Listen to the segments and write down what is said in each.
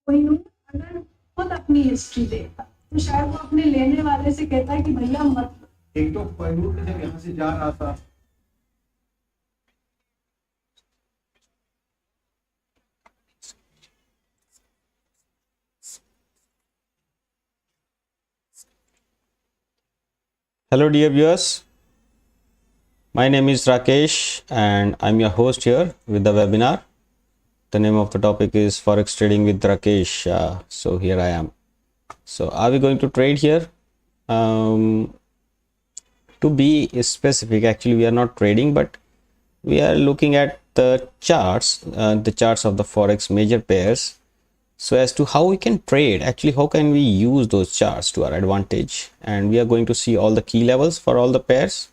कोई अगर खुद अपनी हिस्ट्री देखता तो शायद वो अपने लेने वाले से कहता है कि भैया मत लो। एक तो कोहिनूर जब यहाँ से जा रहा था, Hello dear viewers, my name is Rakesh and I'm your host here with the webinar. The name of the topic is Forex Trading with Rakesh. So here I am. So are we going to trade here? To be specific, actually we are not trading, but we are looking at the charts of the Forex major pairs, so as to how we can trade. Actually, how can we use those charts to our advantage? And we are going to see all the key levels for all the pairs.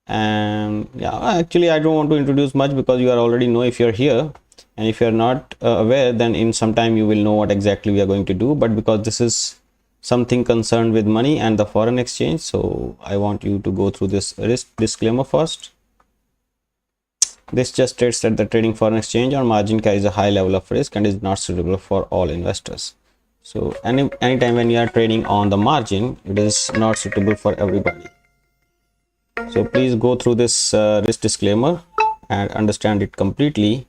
And yeah, actually I don't want to introduce much because you are already know if you're here, and if you're not aware, then in some time you will know what exactly we are going to do. But because this is something concerned with money and the foreign exchange, so I want you to go through this risk disclaimer first. This just states that the trading foreign exchange or margin carries a high level of risk and is not suitable for all investors. So anytime when you are trading on the margin, it is not suitable for everybody. So please go through this risk disclaimer and understand it completely,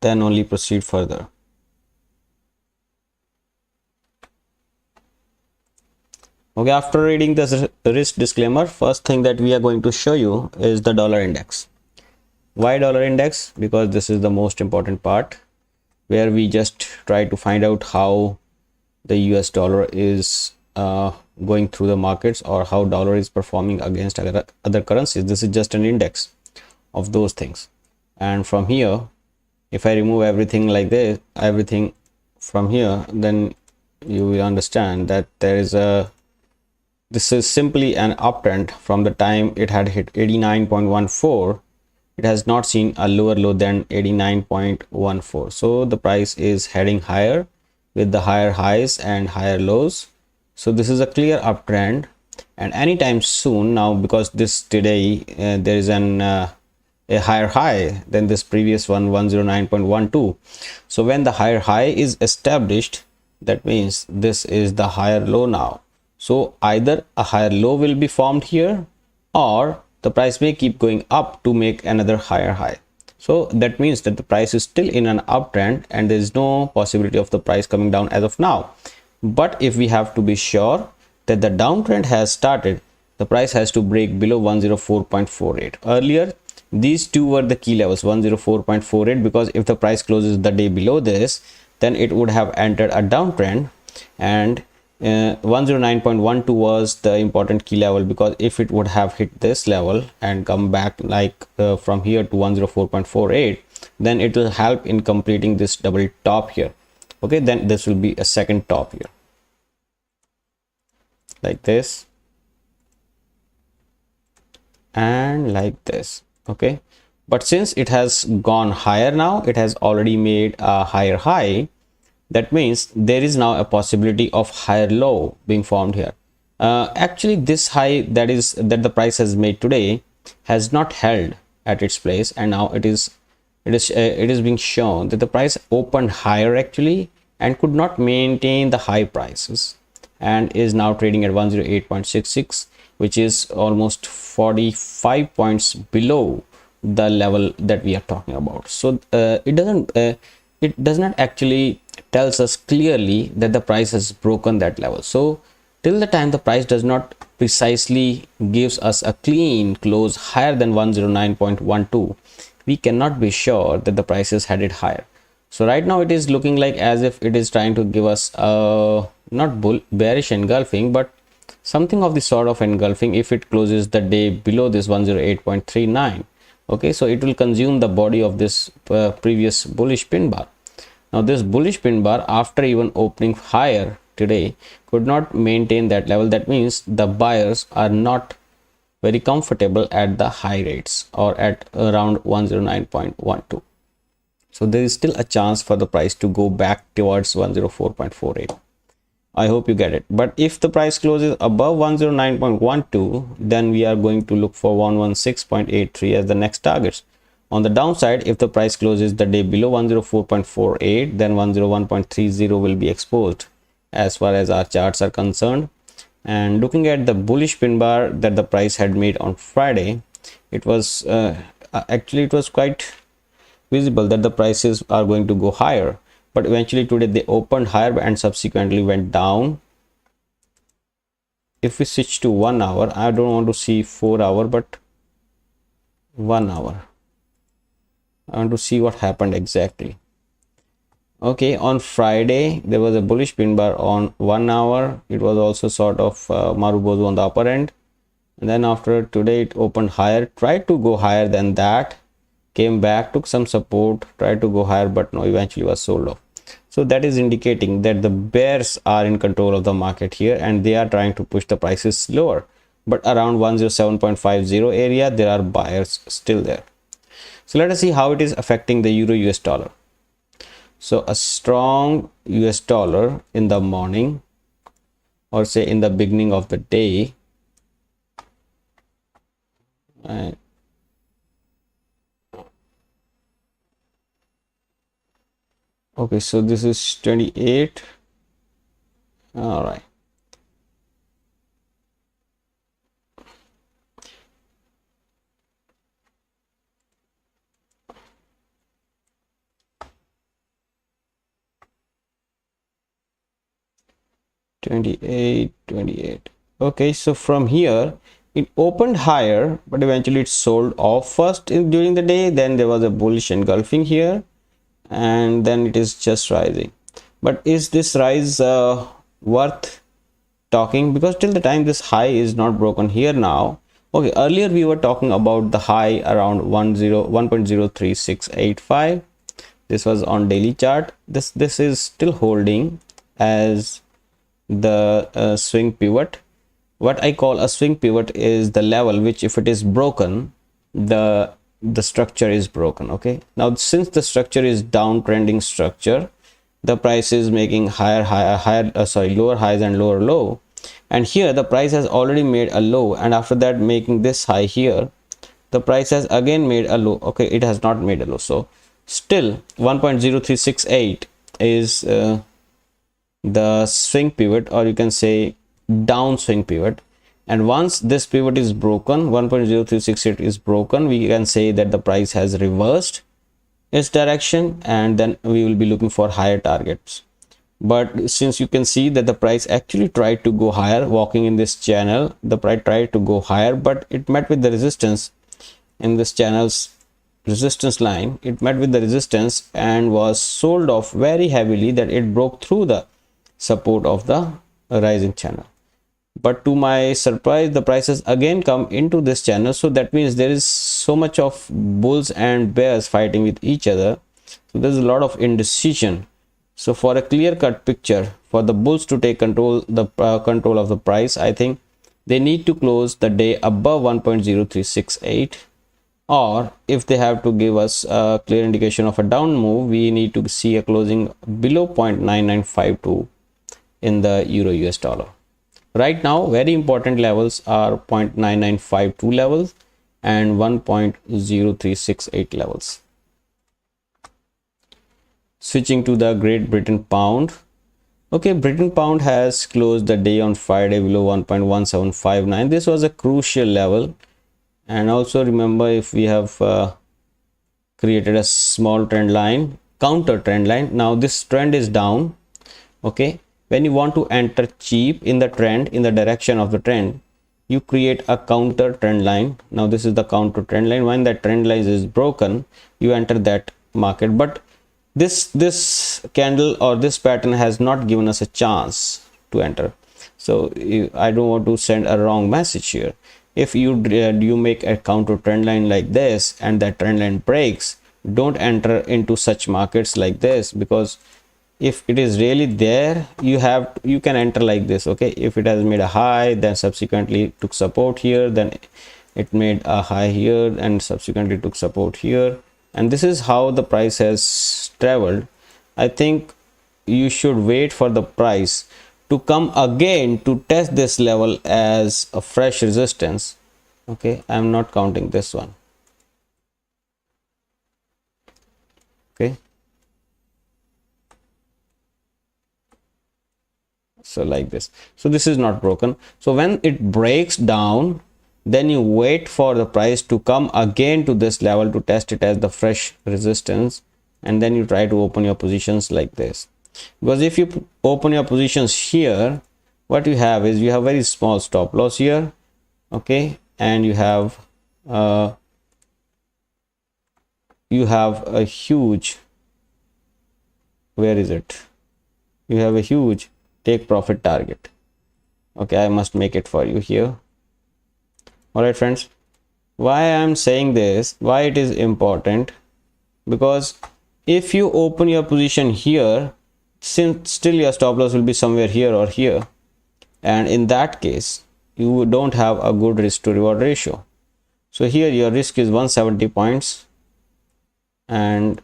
then only proceed further. Okay, after reading this risk disclaimer, first thing that we are going to show you is the dollar index. Why dollar index? Because this is the most important part, where we just try to find out how the US dollar is going through the markets, or how dollar is performing against other currencies. This is just an index of those things. And from here, if I remove everything like this, everything from here, then you will understand that this is simply an uptrend. From the time it had hit 89.14, it has not seen a lower low than 89.14. so the price is heading higher with the higher highs and higher lows. So this is a clear uptrend, and anytime soon now, because this today there is a higher high than this previous one, 109.12. so when the higher high is established, that means this is the higher low now. So either a higher low will be formed here, or the price may keep going up to make another higher high. So that means that the price is still in an uptrend, and there is no possibility of the price coming down as of now. But if we have to be sure that the downtrend has started, the price has to break below 104.48. Earlier these two were the key levels, 104.48, because if the price closes the day below this, then it would have entered a downtrend, and 109.12 was the important key level, because if it would have hit this level and come back like from here to 104.48, then it will help in completing this double top here. Okay, then this will be a second top here, like this and like this. Okay, but since it has gone higher now, it has already made a higher high. That means there is now a possibility of higher low being formed here. Actually this high that the price has made today has not held at its place, and now it is being shown that the price opened higher actually and could not maintain the high prices, and is now trading at 108.66, which is almost 45 points below the level that we are talking about. So it does not actually tells us clearly that the price has broken that level. So till the time the price does not precisely gives us a clean close higher than 109.12, we cannot be sure that the price is headed higher. So right now it is looking like as if it is trying to give us a not bearish engulfing, but something of the sort of engulfing if it closes the day below this 108.39. okay, so it will consume the body of this previous bullish pin bar. Now this bullish pin bar, after even opening higher today, could not maintain that level. That means the buyers are not very comfortable at the high rates, or at around 109.12. so there is still a chance for the price to go back towards 104.48. I hope you get it. But if the price closes above 109.12, then we are going to look for 116.83 as the next targets. On the downside, if the price closes the day below 104.48, then 101.30 will be exposed as far as our charts are concerned. And looking at the bullish pin bar that the price had made on Friday, it was actually it was quite visible that the prices are going to go higher, but eventually today they opened higher and subsequently went down. If we switch to 1 hour, I don't want to see 4 hour but 1 hour. I want to see what happened exactly. Okay, on Friday there was a bullish pin bar on 1 hour. It was also sort of Marubozu on the upper end, and then after today it opened higher, tried to go higher than that, came back, took some support, tried to go higher, but no, eventually was sold off. So that is indicating that the bears are in control of the market here and they are trying to push the prices lower, but around 107.50 area there are buyers still there. So let us see how it is affecting the euro US dollar. So a strong US dollar in the morning, or say in the beginning of the day, okay, so this is 28. All right. $28. Okay, so from here it opened higher, but eventually it sold off first during the day. Then there was a bullish engulfing here, and then it is just rising. But is this rise worth talking? Because till the time this high is not broken here now. Okay, earlier we were talking about the high around 1.03685. This was on daily chart. This is still holding as the swing pivot. What I call a swing pivot is the level which, if it is broken, the structure is broken. Okay, now since the structure is downtrending structure, the price is making lower highs and lower low, and here the price has already made a low, and after that making this high here, the price has again made a low. Okay, it has not made a low, so still 1.0368 is the swing pivot, or you can say down swing pivot. And once this pivot is broken, 1.0368 is broken, we can say that the price has reversed its direction, and then we will be looking for higher targets. But since you can see that the price actually tried to go higher, walking in this channel, the price tried to go higher, but it met with the resistance in this channel's resistance line. It met with the resistance and was sold off very heavily, that it broke through the support of the rising channel. But to my surprise, the prices again come into this channel, so that means there is so much of bulls and bears fighting with each other. So there's a lot of indecision. So for a clear-cut picture, for the bulls to take control of the price, I think they need to close the day above 1.0368, or if they have to give us a clear indication of a down move, we need to see a closing below 0.9952 in the euro US dollar. Right now, very important levels are 0.9952 levels and 1.0368 levels. Switching to the Great Britain pound. Okay, Britain pound has closed the day on Friday below 1.1759. This was a crucial level. And also remember, if we have created a small trend line, counter trend line, now this trend is down. Okay, when you want to enter cheap in the trend, in the direction of the trend, you create a counter trend line. Now this is the counter trend line. When that trend line is broken, you enter that market. But this candle or this pattern has not given us a chance to enter. So I don't want to send a wrong message here. If you make a counter trend line like this and that trend line breaks, don't enter into such markets like this, because if it is really there, you can enter like this. Okay, if it has made a high, then subsequently took support here, then it made a high here and subsequently took support here, and this is how the price has traveled. I think you should wait for the price to come again to test this level as a fresh resistance. Okay, I'm not counting this one. Okay, so like this. So this is not broken. So when it breaks down, then you wait for the price to come again to this level to test it as the fresh resistance, and then you try to open your positions like this. Because if you open your positions here, what you have is you have very small stop loss here, okay, and you have a huge, where is it, you have a huge take profit target. Okay, I must make it for you here. All right, friends, why I'm saying this, why it is important, because if you open your position here, since still your stop loss will be somewhere here or here, and in that case you don't have a good risk to reward ratio. So here your risk is 170 points, and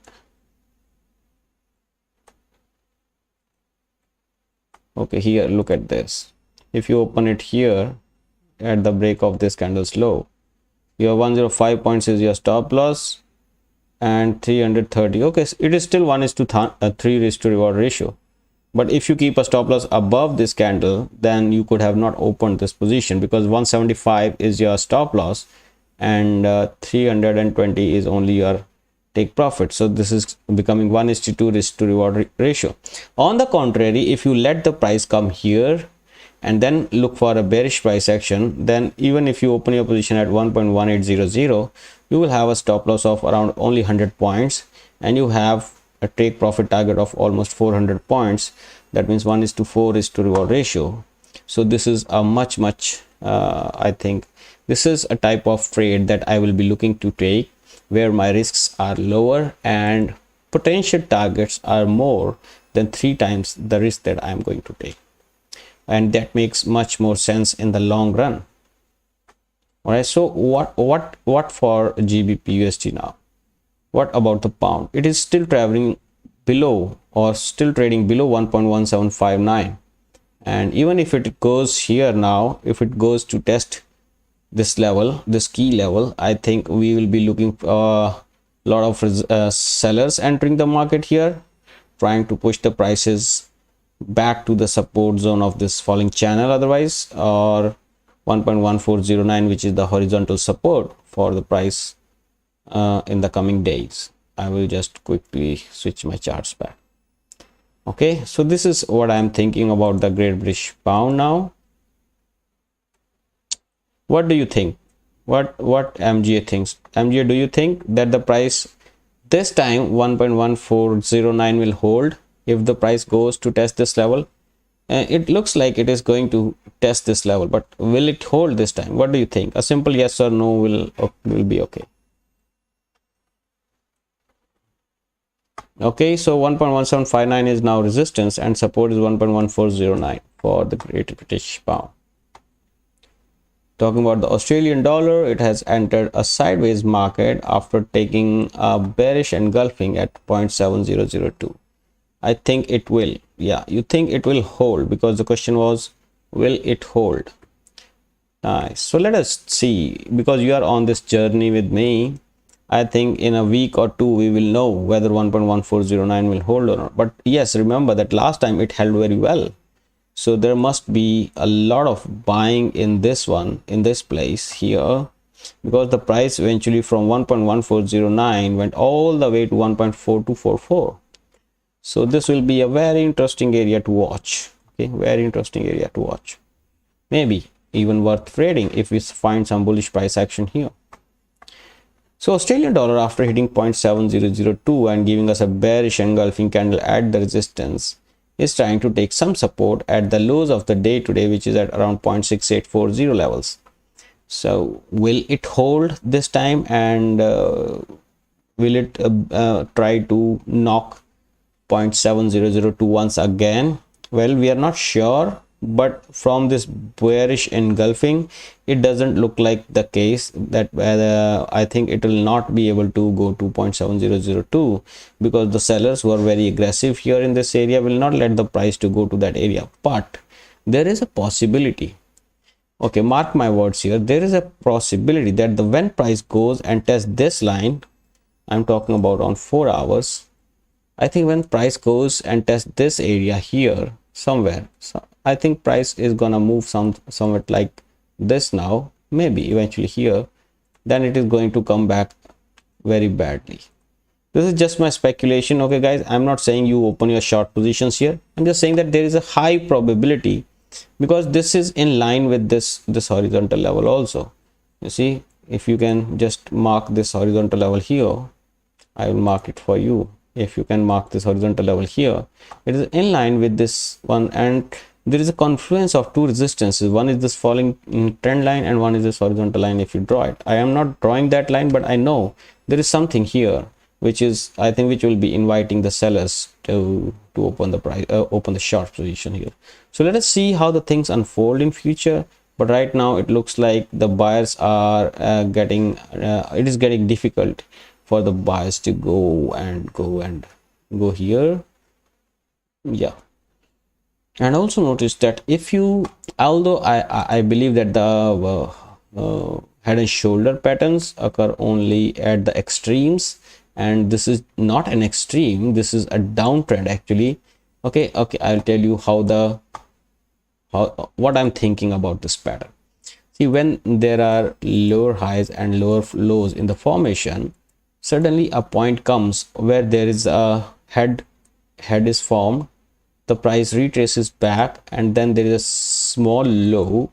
okay, here look at this. If you open it here at the break of this candle's low, your 105 points is your stop loss, and 330. Okay, so it is still 1:3 risk to reward ratio. But if you keep a stop loss above this candle, then you could have not opened this position, because 175 is your stop loss and 320 is only your take profit. So this is becoming 1:2 risk to reward ratio. On the contrary, if you let the price come here and then look for a bearish price action, then even if you open your position at 1.1800, you will have a stop loss of around only 100 points, and you have a take profit target of almost 400 points. That means 1:4 risk to reward ratio. So this is a much I think this is a type of trade that I will be looking to take, where my risks are lower and potential targets are more than 3 times the risk that I am going to take, and that makes much more sense in the long run. All right, so what for GBPUSD now? What about the pound? It is still traveling below, or still trading below 1.1759, and even if it goes here now, if it goes to test this level, this key level, I think we will be looking a lot of sellers entering the market here, trying to push the prices back to the support zone of this falling channel otherwise, or 1.1409, which is the horizontal support for the price in the coming days. I will just quickly switch my charts back. Okay, so this is what I'm thinking about the Great British Pound now. What do you think? What MGA thinks? MGA, do you think that the price this time 1.1409 will hold if the price goes to test this level? It looks like it is going to test this level, but will it hold this time? What do you think? A simple yes or no will be okay. Okay, so 1.1759 is now resistance, and support is 1.1409 for the Great British Pound. Talking about the Australian dollar, it has entered a sideways market after taking a bearish engulfing at 0.7002. I think it will. Yeah, you think it will hold, because the question was, will it hold? Nice. So let us see, because you are on this journey with me. I think in a week or two we will know whether 1.1409 will hold or not. But yes, remember that last time it held very well. So there must be a lot of buying in this one, in this place here, because the price eventually from 1.1409 went all the way to 1.4244. So this will be a very interesting area to watch. Okay, very interesting area to watch. Maybe even worth trading if we find some bullish price action here. So Australian dollar, after hitting 0.7002 and giving us a bearish engulfing candle at the resistance, is trying to take some support at the lows of the day today, which is at around 0.6840 levels. So will it hold this time, and will it try to knock 0.7002 once again? Well, we are not sure, but from this bearish engulfing, it doesn't look like the case that I think it will not be able to go to 0.7002, because the sellers who are very aggressive here in this area will not let the price to go to that area. But there is a possibility, okay, mark my words here, there is a possibility that when price goes and tests this line, I'm talking about on 4 hours, I think when price goes and tests this area here somewhere, so I think price is gonna move somewhat like this now, maybe eventually here, then it is going to come back very badly. This is just my speculation, okay guys. I'm not saying you open your short positions here. I'm just saying that there is a high probability, because this is in line with this horizontal level also. You see, if you can just mark this horizontal level here, I will mark it for you. If you can mark this horizontal level here, it is in line with this one, and there is a confluence of two resistances. One is this falling trend line and one is this horizontal line. If you draw it, I am not drawing that line, but I know there is something here which is, I think, which will be inviting the sellers to open the price, open the short position here. So let us see how the things unfold in future. But right now it looks like the buyers are it is getting difficult for the buyers to go here. Yeah. And also notice that if you, although I believe that the head and shoulder patterns occur only at the extremes, and this is not an extreme, this is a downtrend actually. Okay, I'll tell you what I'm thinking about this pattern. See, when there are lower highs and lower lows in the formation, suddenly a point comes where there is a head is formed, the price retraces back, and then there is a small low,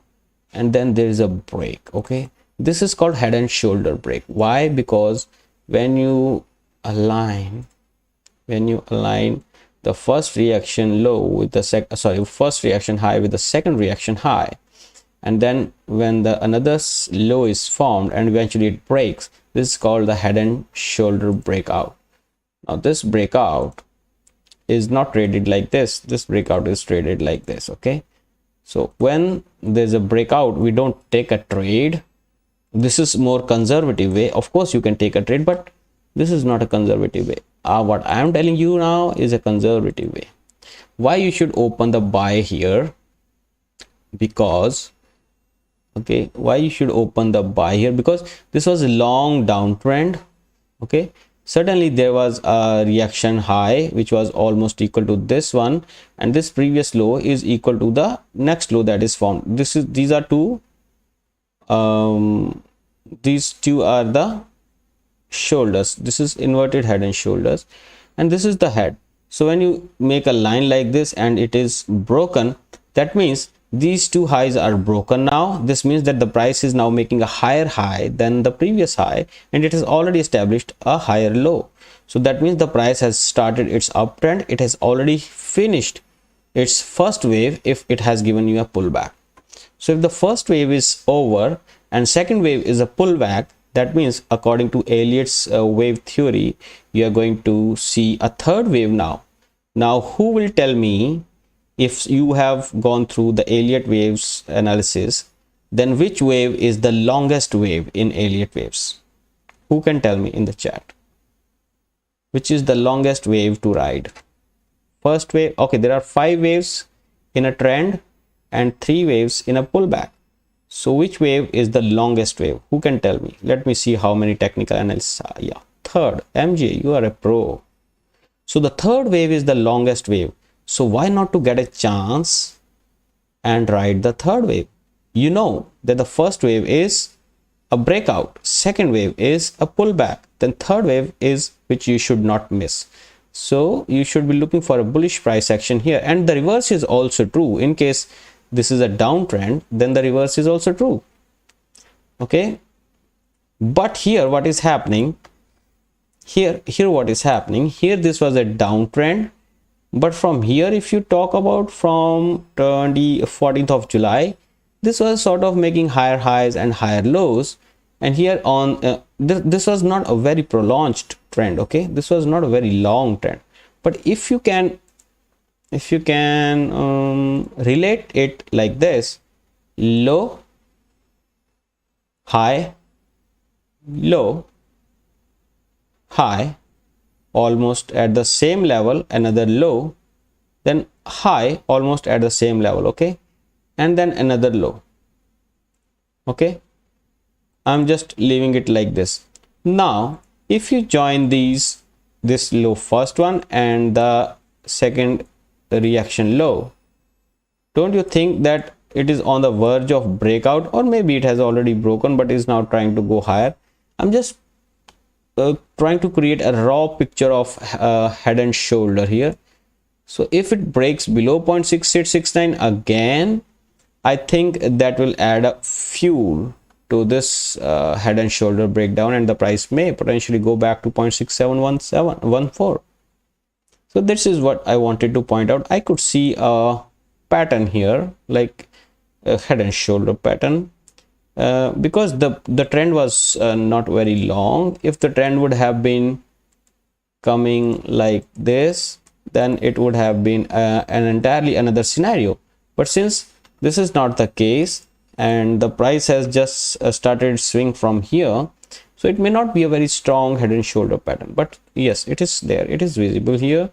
and then there is a break. Okay, this is called head and shoulder break. Why? Because when you align the first reaction low with the first reaction high with the second reaction high, and then when another low is formed and eventually it breaks, this is called the head and shoulder breakout. Now this breakout is not traded like this breakout is traded like this. Okay, so when there's a breakout, we don't take a trade. This is more conservative way. Of course you can take a trade, but this is not a conservative way. What I am telling you now is a conservative way. Why you should open the buy here? Because why you should open the buy here? Because this was a long downtrend. Okay, suddenly there was a reaction high which was almost equal to this one, and this previous low is equal to the next low that is formed. These are two these two are the shoulders. This is inverted head and shoulders, and this is the head. So when you make a line like this and it is broken, that means these two highs are broken now. This means that the price is now making a higher high than the previous high, and it has already established a higher low. So that means the price has started its uptrend. It has already finished its first wave if it has given you a pullback. So if the first wave is over and second wave is a pullback, that means according to Elliott's wave theory, you are going to see a third wave now. Now who will tell me, if you have gone through the Elliott waves analysis, then which wave is the longest wave in Elliott waves? Who can tell me in the chat? Which is the longest wave to ride? First wave. Okay, there are 5 waves in a trend and 3 waves in a pullback. So which wave is the longest wave? Who can tell me? Let me see how many technical analysts are. Yeah, third. MJ, you are a pro. So the third wave is the longest wave. So why not to get a chance and ride the third wave? You know that the first wave is a breakout, second wave is a pullback, then third wave is which you should not miss. So you should be looking for a bullish price action here, and the reverse is also true. In case this is a downtrend, then the reverse is also true. Okay, but here what is happening? Here what is happening? Here this was a downtrend, but from here, if you talk about from 14th of July, this was sort of making higher highs and higher lows, and here on this was not a very prolonged trend. Okay, this was not a very long trend, but if you can relate it like this: low, high, low, high, almost at the same level, another low, then high almost at the same level. Okay, and then another low. Okay, I'm just leaving it like this. Now if you join these this low first one and the second reaction low, don't you think that it is on the verge of breakout, or maybe it has already broken but is now trying to go higher? I'm just trying to create a raw picture of head and shoulder here. So if it breaks below 0.6869 again, I think that will add up fuel to this head and shoulder breakdown, and the price may potentially go back to 0.6714. So this is what I wanted to point out. I could see a pattern here, like a head and shoulder pattern, because the trend was not very long. If the trend would have been coming like this, then it would have been an entirely another scenario. But since this is not the case and the price has just started swing from here, so it may not be a very strong head and shoulder pattern, but yes, it is there, it is visible here,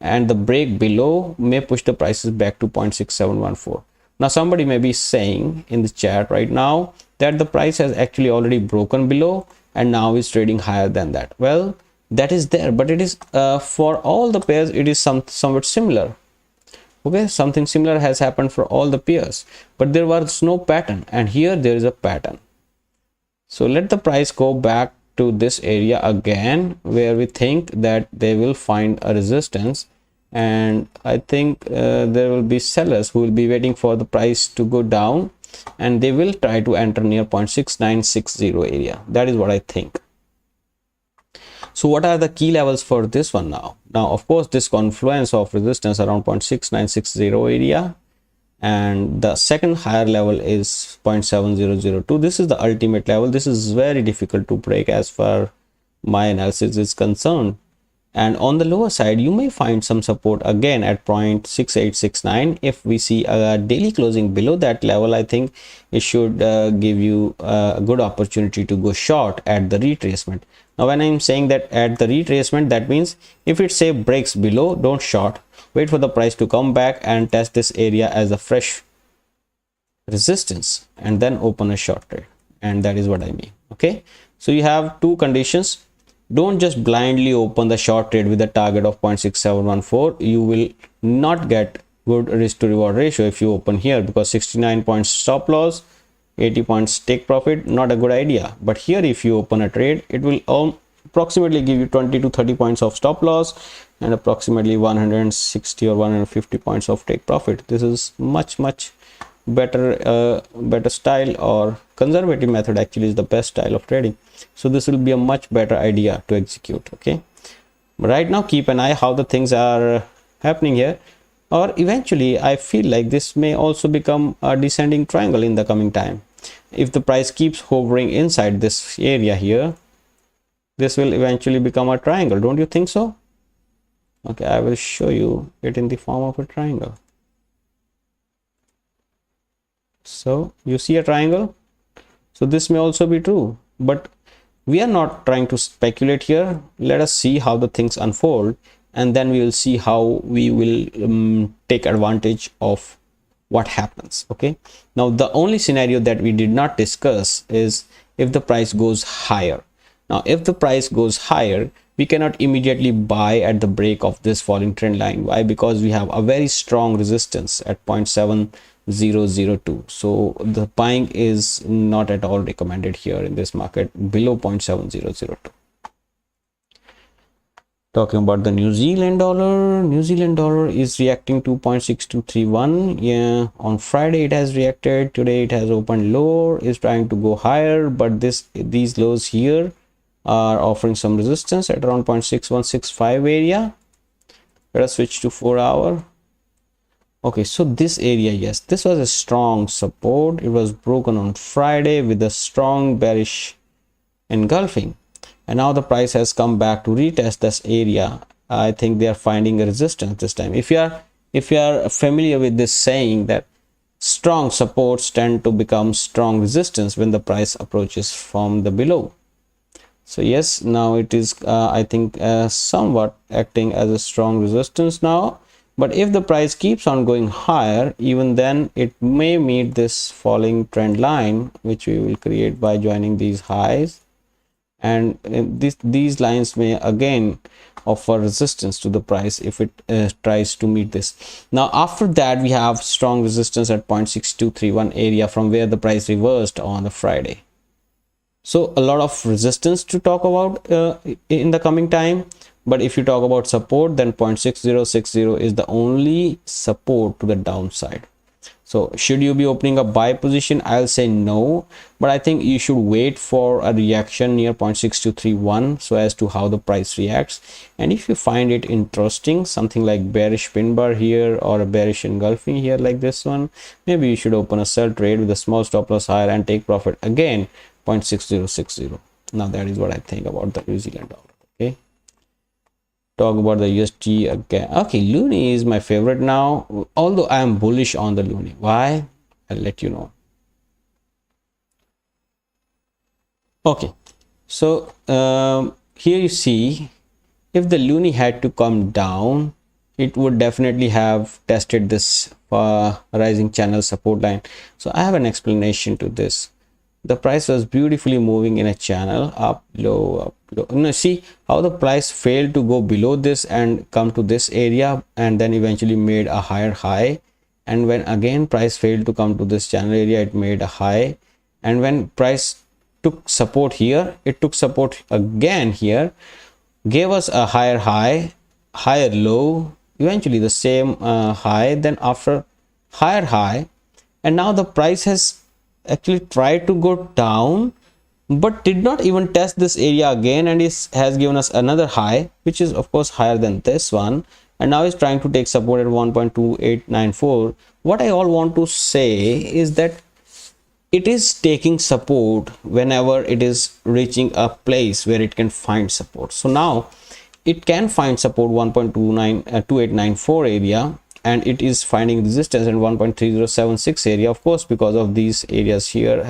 and the break below may push the prices back to 0.6714. Now somebody may be saying in the chat right now that the price has actually already broken below and now is trading higher than that. Well, that is there, but it is for all the pairs it is somewhat similar. Okay, something similar has happened for all the pairs, but there was no pattern, and here there is a pattern. So let the price go back to this area again, where we think that they will find a resistance, and I think there will be sellers who will be waiting for the price to go down, and they will try to enter near 0.6960 area. That is what I think. So what are the key levels for this one now? Now, of course, this confluence of resistance around 0.6960 area, and the second higher level is 0.7002. This is the ultimate level. This is very difficult to break as far my analysis is concerned. And on the lower side, you may find some support again at 0.6869. If we see a daily closing below that level, I think it should give you a good opportunity to go short at the retracement. Now, when I'm saying that at the retracement, that means if it say breaks below, don't short. Wait for the price to come back and test this area as a fresh resistance, and then open a short trade. And that is what I mean. Okay, so you have two conditions. Don't just blindly open the short trade with a target of 0.6714. You will not get good risk to reward ratio if you open here, because 69 points stop loss, 80 points take profit, not a good idea. But here, if you open a trade, it will approximately give you 20 to 30 points of stop loss and approximately 160 or 150 points of take profit. This is much better style, or conservative method actually is the best style of trading. So this will be a much better idea to execute. Okay, but right now keep an eye how the things are happening here, or eventually I feel like this may also become a descending triangle in the coming time. If the price keeps hovering inside this area here, this will eventually become a triangle. Don't you think so? Okay, I will show you it in the form of a triangle. So you see a triangle. So this may also be true, but we are not trying to speculate here. Let us see how the things unfold, and then we will see how we will take advantage of what happens. Okay, now the only scenario that we did not discuss is if the price goes higher. Now if the price goes higher, we cannot immediately buy at the break of this falling trend line. Why? Because we have a very strong resistance at 0.7002. so the buying is not at all recommended here in this market below 0.7002. Talking about the New Zealand dollar is reacting to 0.6231. Yeah, on Friday it has reacted, today it has opened lower, is trying to go higher, but these lows here are offering some resistance at around 0.6165 area. Let us switch to 4 hour. Okay, so this area, yes, this was a strong support. It was broken on Friday with a strong bearish engulfing, and now the price has come back to retest this area. I think they are finding a resistance this time. If you are familiar with this saying that strong supports tend to become strong resistance when the price approaches from the below. So yes, now it is I think somewhat acting as a strong resistance now. But if the price keeps on going higher, even then it may meet this falling trend line, which we will create by joining these highs, and these lines may again offer resistance to the price if it tries to meet this. Now after that we have strong resistance at 0.6231 area, from where the price reversed on the Friday. So a lot of resistance to talk about in the coming time. But if you talk about support, then 0.6060 is the only support to the downside. So should you be opening a buy position? I'll say no, but I think you should wait for a reaction near 0.6231 so as to how the price reacts. And if you find it interesting, something like bearish pin bar here or a bearish engulfing here like this one, maybe you should open a sell trade with a small stop loss higher and take profit again 0.6060. Now that is what I think about the New Zealand dollar. Okay, talk about the USD again. Okay, Loonie is my favorite now, although I am bullish on the Loonie. Why? I'll let you know. Okay, so here you see, if the Loonie had to come down, it would definitely have tested this rising channel support line. So I have an explanation to this. The price was beautifully moving in a channel, up, low, up, low. Now see how the price failed to go below this and come to this area, and then eventually made a higher high. And when again price failed to come to this channel area, it made a high. And when price took support here, it took support again here, gave us a higher high, higher low, eventually the same high, then after higher high. And now the price has actually tried to go down, but did not even test this area again, and has given us another high, which is of course higher than this one, and now is trying to take support at 1.2894. What I all want to say is that it is taking support whenever it is reaching a place where it can find support. So now it can find support 1.2894 area, and it is finding resistance at 1.3076 area, of course, because of these areas here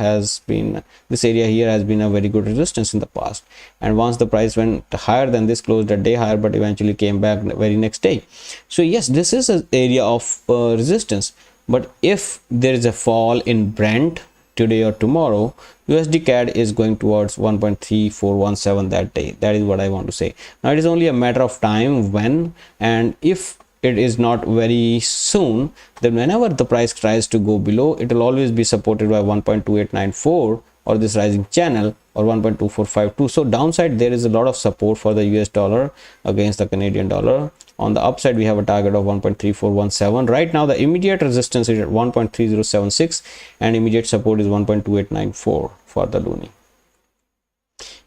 this area here has been a very good resistance in the past. And once the price went higher than this, closed a day higher, but eventually came back very next day. So yes, this is an area of resistance. But if there is a fall in Brent today or tomorrow, USDCAD is going towards 1.3417 that day. That is what I want to say. Now it is only a matter of time when, and if it is not very soon, then whenever the price tries to go below, it will always be supported by 1.2894 or this rising channel, or 1.2452. So downside, there is a lot of support for the US dollar against the Canadian dollar. On the upside, we have a target of 1.3417. Right now the immediate resistance is at 1.3076 and immediate support is 1.2894 for the Loonie.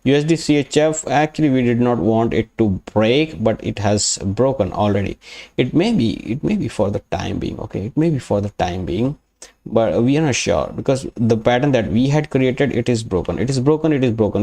USDCHF, actually we did not want it to break, but it has broken already. It may be for the time being. Okay, it may be for the time being, but we are not sure, because the pattern that we had created, it is broken. It is broken.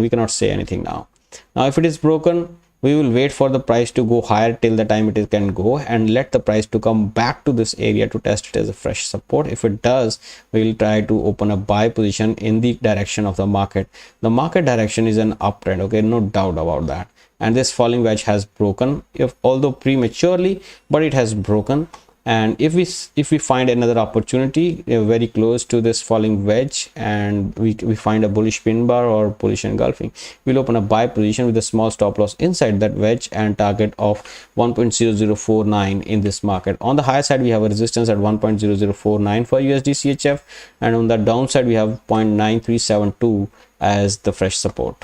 We cannot say anything now. If it is broken, we will wait for the price to go higher till the time it can go, and let the price to come back to this area to test it as a fresh support. If it does, we will try to open a buy position in the direction of the market. The market direction is an uptrend, okay, no doubt about that. And this falling wedge has broken, although prematurely, but it has broken. And if we find another opportunity very close to this falling wedge, and we find a bullish pin bar or bullish engulfing, we'll open a buy position with a small stop loss inside that wedge and target of 1.0049 in this market. On the higher side, we have a resistance at 1.0049 for USDCHF, and on the downside we have 0.9372 as the fresh support.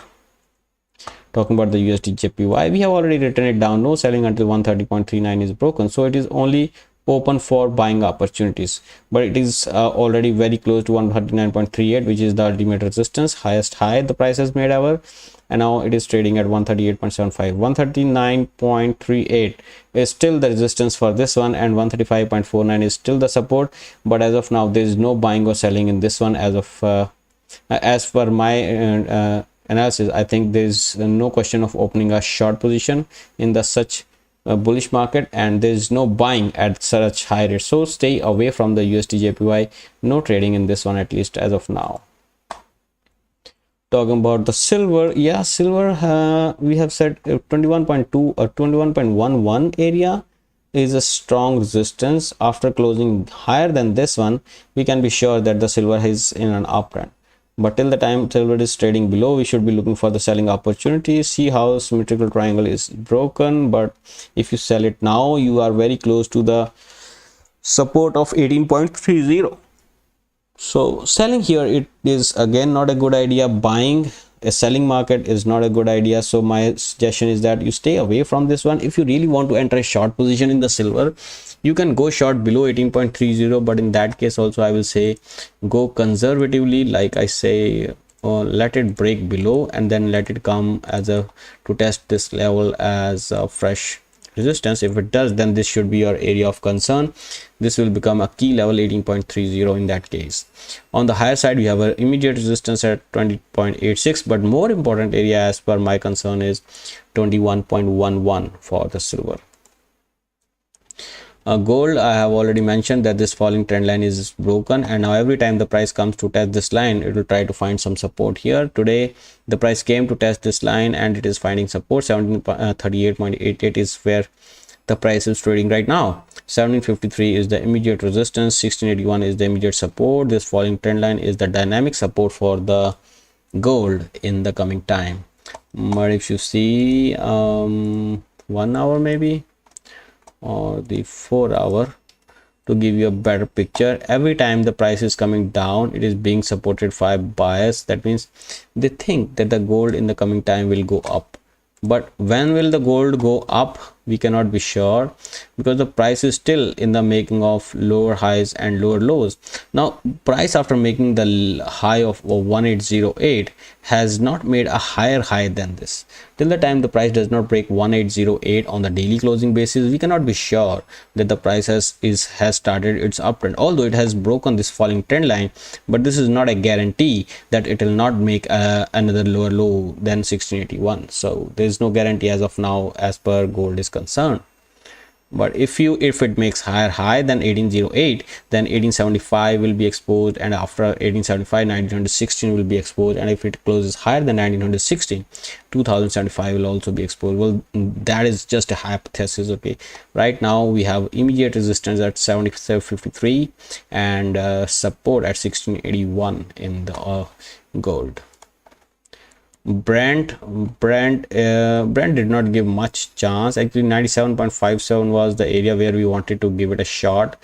Talking about the USDJPY, we have already written it down. No selling until 130.39 is broken, so it is only open for buying opportunities, but it is already very close to 139.38, which is the ultimate resistance, highest high the price has made ever. And now it is trading at 138.75. 139.38 is still the resistance for this one, and 135.49 is still the support. But as of now, there is no buying or selling in this one. As per my analysis, I think there is no question of opening a short position in the such bullish market, and there is no buying at such high rates. So stay away from the USDJPY. No trading in this one, at least as of now. Talking about the silver, yeah, silver, we have said 21.2 or 21.11 area is a strong resistance. After closing higher than this one, we can be sure that the silver is in an uptrend. but till the time silver is trading below, we should be looking for the selling opportunity. See how symmetrical triangle is broken, but if you sell it now, you are very close to the support of 18.30. so selling here, it is again not a good idea. Buying a selling market is not a good idea, so my suggestion is that you stay away from this one. If you really want to enter a short position in the silver, you can go short below 18.30, but in that case also I will say go conservatively. Like I say, let it break below and then let it come as a to test this level as a fresh resistance. If it does, then this should be your area of concern. This will become a key level 18.30 in that case. On the higher side, we have an immediate resistance at 20.86, but more important area as per my concern is 21.11 for the silver. Gold, I have already mentioned that this falling trend line is broken, and now every time the price comes to test this line, it will try to find some support here. Today the price came to test this line and it is finding support. 1738.88 is where the price is trading right now. 1753 is the immediate resistance, 1681 is the immediate support. This falling trend line is the dynamic support for the gold in the coming time. But if you see 1 hour maybe, or the 4 hour, to give you a better picture, every time the price is coming down, it is being supported by buyers. That means they think that the gold in the coming time will go up, but when will the gold go up, we cannot be sure, because the price is still in the making of lower highs and lower lows. Now price, after making the high of 1808, has not made a higher high than this. Till the time the price does not break 1808 on the daily closing basis, we cannot be sure that the price has started its uptrend. Although it has broken this falling trend line, but this is not a guarantee that it will not make another lower low than 1681. So there is no guarantee as of now as per gold is concerned. But if it makes higher high than 1808, then 1875 will be exposed, and after 1875 1916 will be exposed, and if it closes higher than 1916, 2075 will also be exposed. Well, that is just a hypothesis. Okay, right now we have immediate resistance at 7753 and support at 1681 in the gold. Brent did not give much chance. Actually 97.57 was the area where we wanted to give it a shot,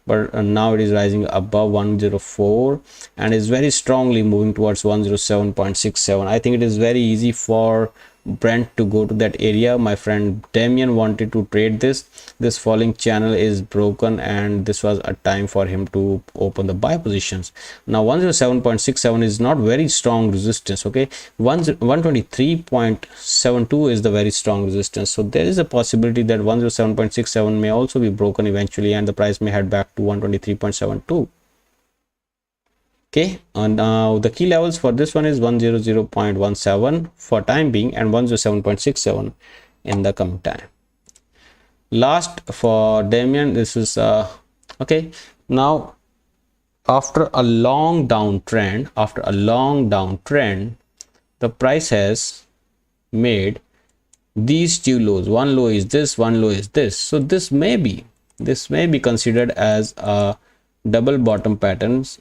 but now it is rising above 104 and is very strongly moving towards 107.67. I think it is very easy for Brent to go to that area. My friend Damien wanted to trade this falling channel is broken, and this was a time for him to open the buy positions. Now 107.67 is not very strong resistance. Okay, 123.72 is the very strong resistance, so there is a possibility that 107.67 may also be broken eventually, and the price may head back to 123.72. Okay, and now the key levels for this one is 100.17 for time being and 107.67 in the coming time. Last for Damien, this is okay. Now after a long downtrend, the price has made these two lows. One low is this, one low is this. So this may be considered as a double bottom patterns.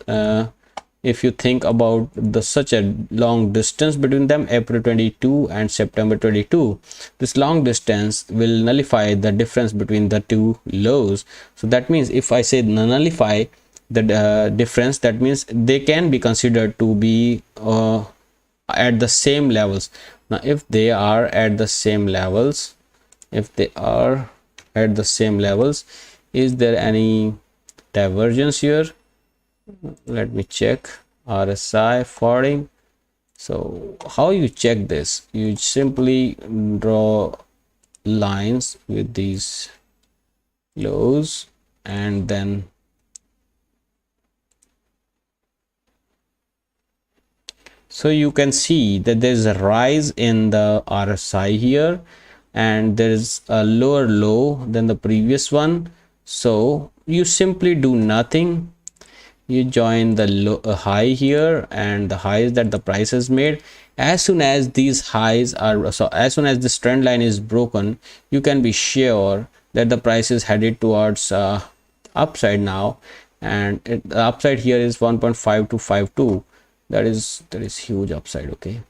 If you think about such a long distance between them, April 22 and September 22, this long distance will nullify the difference between the two lows. So that means if I say nullify the difference, that means they can be considered to be at the same levels. Now if they are at the same levels, is there any divergence here? Let me check. RSI falling. So how you check this? You simply draw lines with these lows, and then so you can see that there is a rise in the RSI here, and there is a lower low than the previous one. So you simply do nothing. You join the low, high here, and the highs that the price has made. As soon as these highs are, as soon as this trend line is broken, you can be sure that the price is headed towards upside now, and the upside here is 1.5252. that is huge upside. Okay,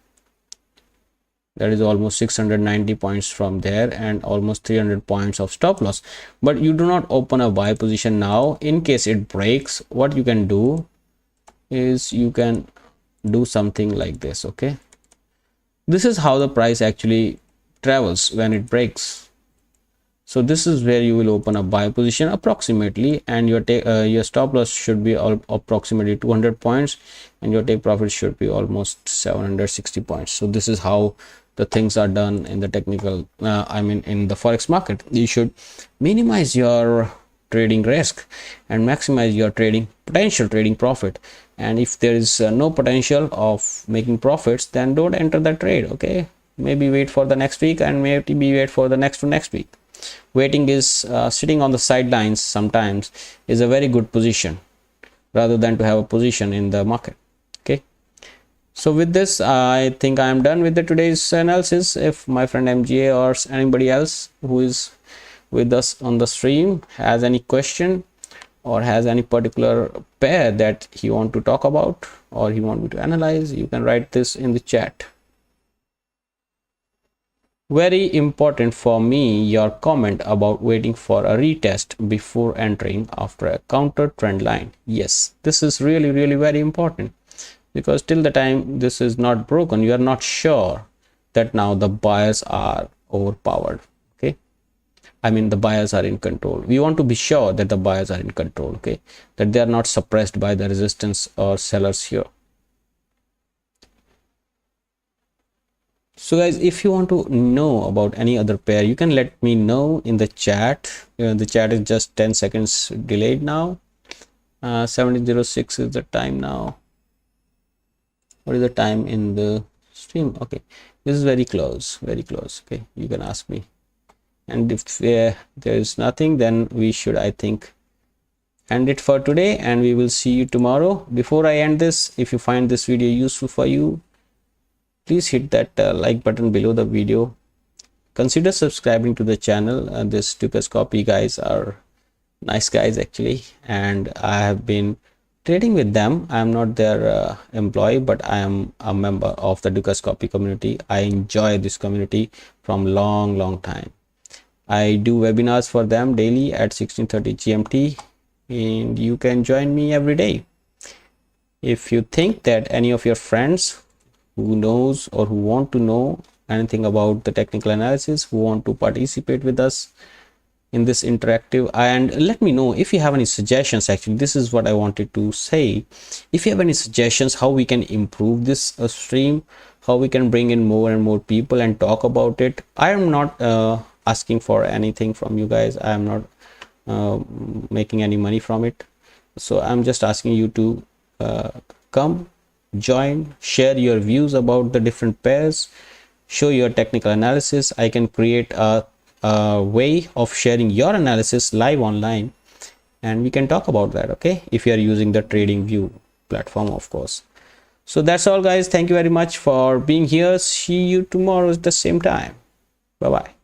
that is almost 690 points from there and almost 300 points of stop loss. But you do not open a buy position now. In case it breaks, what you can do is you can do something like this. Okay, this is how the price actually travels when it breaks. So this is where you will open a buy position approximately, and your stop loss should be approximately 200 points, and your take profit should be almost 760 points. So this is how the things are done in the technical, in the forex market. You should minimize your trading risk and maximize your potential trading profit. And if there is no potential of making profits, then don't enter the trade. Okay, maybe wait for the next week, and maybe wait for the next week. Waiting is sitting on the sidelines sometimes is a very good position rather than to have a position in the market. Okay, so with this, I think I am done with today's analysis. If my friend MGA or anybody else who is with us on the stream has any question or has any particular pair that he want to talk about or he want me to analyze, you can write this in the chat. Very important for me, your comment about waiting for a retest before entering after a counter trend line. Yes, this is really very important, because till the time this is not broken, you are not sure that now the buyers are overpowered. Okay, the buyers are in control. We want to be sure that the buyers are in control. Okay, that they are not suppressed by the resistance or sellers here. So guys, if you want to know about any other pair, you can let me know in the chat. The chat is just 10 seconds delayed now. 17:06 is the time now. What is the time in the stream? Okay, this is very close. Okay, you can ask me. And if there is nothing, then we should, I think, end it for today, and we will see you tomorrow. Before I end this, if you find this video useful for you, please hit that like button below the video. Consider subscribing to the channel. This USDCAD guys are nice guys actually, and I have been trading with them. I am not their employee, but I am a member of the USDCAD community. I enjoy this community from long time. I do webinars for them daily at 16:30 GMT, and you can join me every day. If you think that any of your friends who knows or who want to know anything about the technical analysis, who want to participate with us in this interactive, and let me know if you have any suggestions. Actually, this is what I wanted to say. If you have any suggestions how we can improve this stream, how we can bring in more and more people and talk about it. I am not asking for anything from you guys. I am not making any money from it, so I'm just asking you to come, join, share your views about the different pairs, show your technical analysis. I can create a way of sharing your analysis live online, and we can talk about that. Okay, if you are using the TradingView platform, of course. So that's all guys, thank you very much for being here. See you tomorrow at the same time. Bye bye.